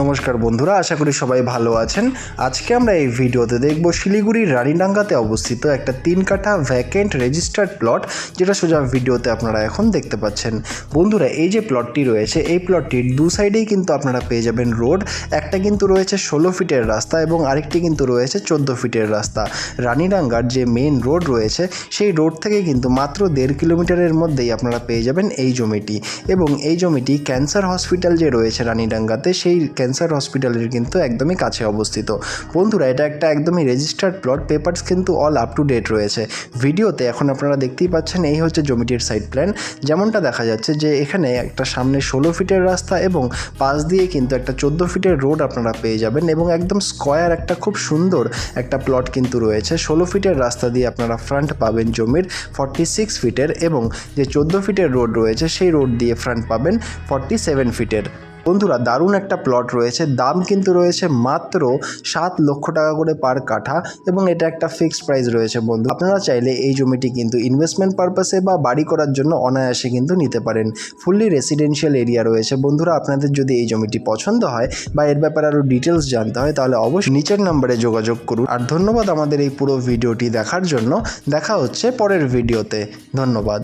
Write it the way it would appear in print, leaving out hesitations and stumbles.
নমস্কার বন্ধুরা, আশা করি সবাই ভালো আছেন। আজকে আমরা এই ভিডিওতে দেখব শিলিগুড়ির রানীডাঙ্গাতে অবস্থিত একটা 3 কাঠা ভ্যাকেন্ট রেজিস্টার্ড প্লট, যেটা সোজা ভিডিওতে আপনারা এখন দেখতে পাচ্ছেন। বন্ধুরা, এই যে প্লটটি রয়েছে, এই প্লটটির দু সাইডেই কিন্তু আপনারা পেয়ে যাবেন রোড। একটা কিন্তু রয়েছে 16 ফিটের রাস্তা এবং আরেকটি কিন্তু রয়েছে 14 ফিটের রাস্তা। রানীডাঙ্গার যে মেন রোড রয়েছে, সেই রোড থেকে কিন্তু মাত্র 1.5 কিলোমিটারের মধ্যেই আপনারা পেয়ে যাবেন এই জমিটি। এবং এই জমিটি ক্যান্সার হসপিটাল যে রয়েছে রানীডাঙ্গাতে, সেই ক্যান্সার হসপিটালের কিন্তু একদমই কাছে অবস্থিত। বন্ধুরা, এটা একটা একদমই রেজিস্টার্ড প্লট, পেপারস কিন্তু অল আপ টু ডেট রয়েছে। ভিডিওতে এখন আপনারা দেখতেই পাচ্ছেন, এই হচ্ছে জমিটির সাইড প্ল্যান। যেমনটা দেখা যাচ্ছে যে এখানে একটা সামনে 16 ফিটের রাস্তা এবং পাশ দিয়ে কিন্তু একটা 14 ফিটের রোড আপনারা পেয়ে যাবেন এবং একদম স্কোয়ার একটা খুব সুন্দর একটা প্লট কিন্তু রয়েছে। 16 ফিটের রাস্তা দিয়ে আপনারা ফ্রন্ট পাবেন জমির 46 ফিটের এবং যে 14 ফিটের রোড রয়েছে, সেই রোড দিয়ে ফ্রন্ট পাবেন 47 ফিটের। বন্ধুরা, দারুণ একটা প্লট রয়েছে। দাম কিন্তু রয়েছে মাত্র 7 লক্ষ টাকা করে পার কাঠা এবং এটা একটা ফিক্সড প্রাইস রয়েছে। বন্ধু, আপনারা চাইলে এই জমিটি কিন্তু ইনভেস্টমেন্ট পারপাসে বা বাড়ি করার জন্য অনায়াসে কিন্তু নিতে পারেন। ফুললি রেসিডেন্সিয়াল এরিয়া রয়েছে। বন্ধুরা, আপনাদের যদি এই জমিটি পছন্দ হয় বা এর ব্যাপারে আরও ডিটেলস জানতে হয়, তাহলে অবশ্যই নিচের নাম্বারে যোগাযোগ করুন। আর ধন্যবাদ আমাদের এই পুরো ভিডিওটি দেখার জন্য। দেখা হচ্ছে পরের ভিডিওতে। ধন্যবাদ।